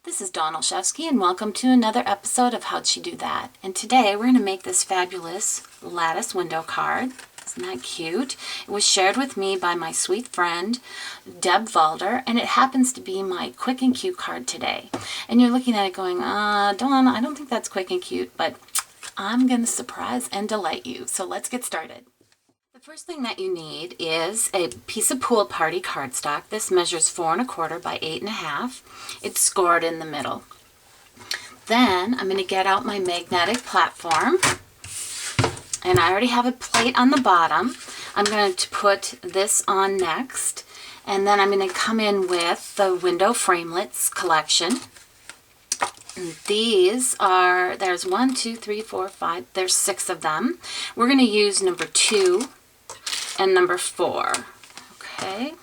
This is Dawn Olszewski and welcome to another episode of How'd She Do That? And today we're going to make this fabulous lattice window card. Isn't that cute? It was shared with me by my sweet friend Deb Valder, and it happens to be my quick and cute card today. And you're looking at it going, Dawn, I don't think that's quick and cute, but I'm going to surprise and delight you. So let's get started. The first thing that you need is a piece of pool party cardstock. This measures 4 1/4 by 8 1/2. It's scored in the middle. Then I'm going to get out my magnetic platform, and I already have a plate on the bottom. I'm going to put this on next, and then I'm going to come in with the window framelits collection. And these are, there's 1, 2, 3, 4, 5, there's 6 of them. We're going to use number 2 and number 4. Okay,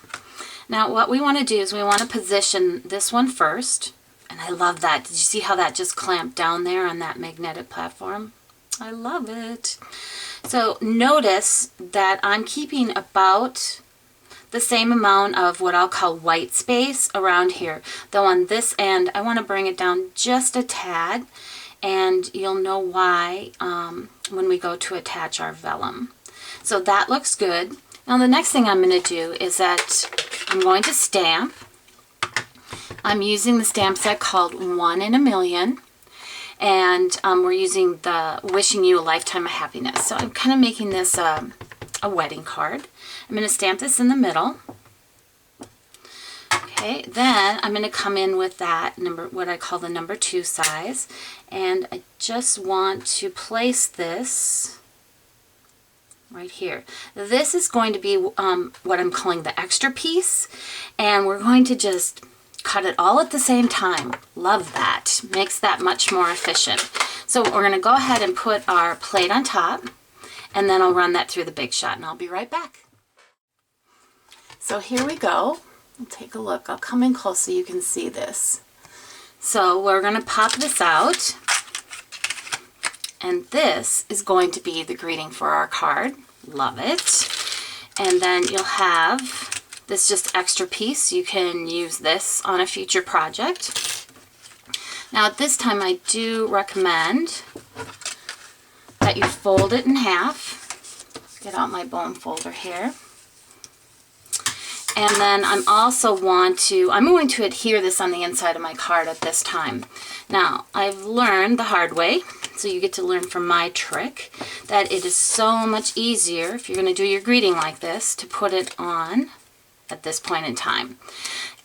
now what we want to do is we want to position this one first, and I love that. Did you see how that just clamped down there on that magnetic platform? I love it. So notice that I'm keeping about the same amount of what I'll call white space around here, though on this end I want to bring it down just a tad, and you'll know why when we go to attach our vellum. So that looks good. Now the next thing I'm going to do is that I'm going to stamp. I'm using the stamp set called 1 in a Million, and we're using the Wishing You a Lifetime of Happiness. So I'm kind of making this a wedding card. I'm going to stamp this in the middle. Okay, then I'm going to come in with that number, what I call the number 2 size, and I just want to place this right here. This is going to be what I'm calling the extra piece, and we're going to just cut it all at the same time. Love that. Makes that much more efficient. So we're going to go ahead and put our plate on top, and then I'll run that through the Big Shot, and I'll be right back. So here we go. Take a look. I'll come in close so you can see this. So we're going to pop this out, and this is going to be the greeting for our card. Love it. And then you'll have this just extra piece. You can use this on a future project. Now at this time I do recommend that you fold it in half. Get out my bone folder here. And then I'm going to adhere this on the inside of my card at this time. Now, I've learned the hard way, so you get to learn from my trick, that it is so much easier, if you're going to do your greeting like this, to put it on at this point in time.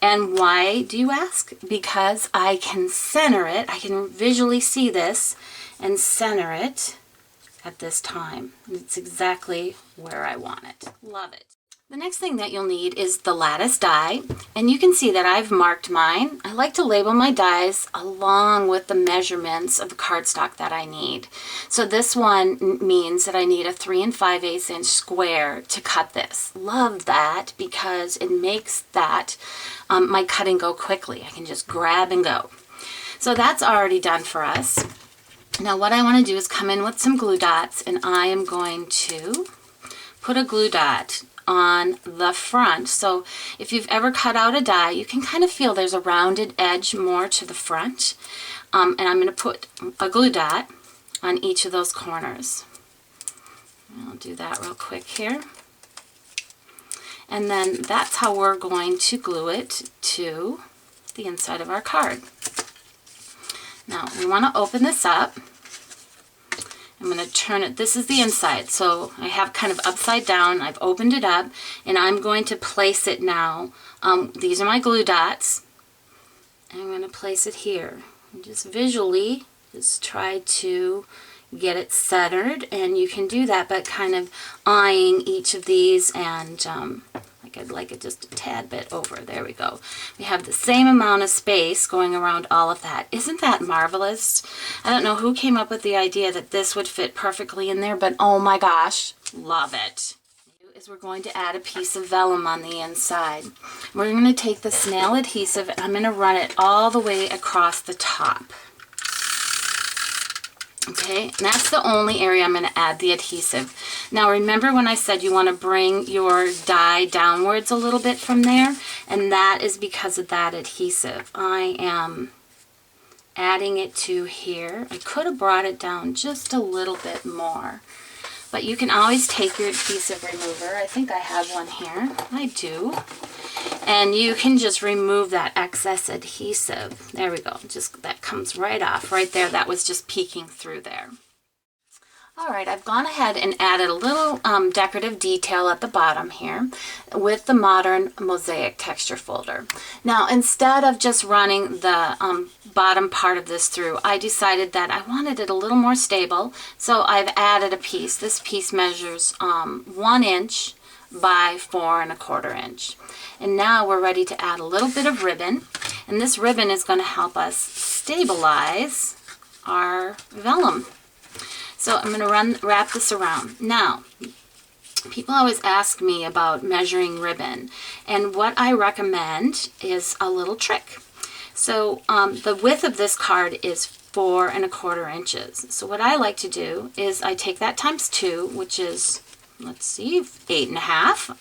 And why, do you ask? Because I can center it, I can visually see this and center it at this time. It's exactly where I want it. Love it. The next thing that you'll need is the lattice die, and you can see that I've marked mine. I like to label my dies along with the measurements of the cardstock that I need. So this one means that I need a 3 5/8 inch square to cut this. Love that because it makes that my cutting go quickly. I can just grab and go. So that's already done for us. Now what I want to do is come in with some glue dots, and I am going to put a glue dot on the front. So if you've ever cut out a die, you can kind of feel there's a rounded edge more to the front. And I'm going to put a glue dot on each of those corners. I'll do that real quick here. And then that's how we're going to glue it to the inside of our card. Now we want to open this up. I'm going to turn it, this is the inside, so I have kind of upside down. I've opened it up, and I'm going to place it now. These are my glue dots, and I'm going to place it here. And just visually, just try to get it centered, and you can do that by kind of eyeing each of these, and I'd like it just a tad bit over. There we go. We have the same amount of space going around all of that. Isn't that marvelous? I don't know who came up with the idea that this would fit perfectly in there, but oh my gosh, love it. Is we're going to add a piece of vellum on the inside. We're going to take the snail adhesive, and I'm going to run it all the way across the top. Okay, and that's the only area I'm going to add the adhesive. Now remember when I said you want to bring your die downwards a little bit from there, and that is because of that adhesive. I am adding it to here. I could have brought it down just a little bit more. But you can always take your adhesive remover. I think I have one here. I do. And you can just remove that excess adhesive. There we go. Just that comes right off right there. That was just peeking through there. All right, I've gone ahead and added a little decorative detail at the bottom here with the modern Mosaic texture folder. Now, instead of just running the bottom part of this through, I decided that I wanted it a little more stable, so I've added a piece. This piece measures 1 inch by 4 1/4 inch. And now we're ready to add a little bit of ribbon, and this ribbon is going to help us stabilize our vellum. So I'm going to wrap this around. Now, people always ask me about measuring ribbon, and what I recommend is a little trick. So the width of this card is 4 1/4 inches. So what I like to do is I take that times 2, which is, let's see, 8 1/2.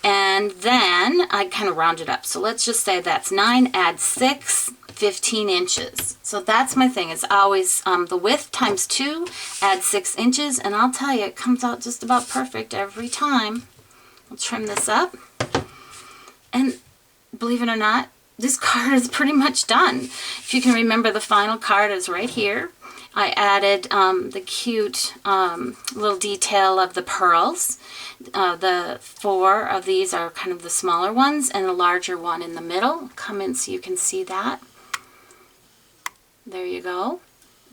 And then I kind of round it up. So let's just say that's 9, add 6, 15 inches. So that's my thing. It's always the width times 2, add 6 inches, and I'll tell you, it comes out just about perfect every time. I'll trim this up. And believe it or not, this card is pretty much done. If you can remember, the final card is right here. I added the cute little detail of the pearls. The 4 of these are kind of the smaller ones, and the larger one in the middle. Come in so you can see that. There you go.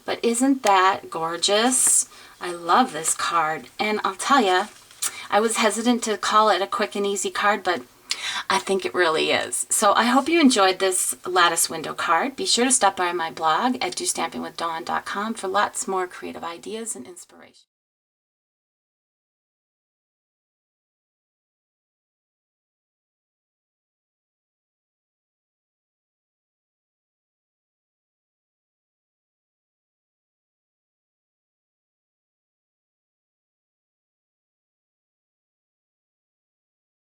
But isn't that gorgeous? I love this card. And I'll tell you, I was hesitant to call it a quick and easy card, but I think it really is. So I hope you enjoyed this lattice window card. Be sure to stop by my blog at DOstampingWithDawn.com for lots more creative ideas and inspiration.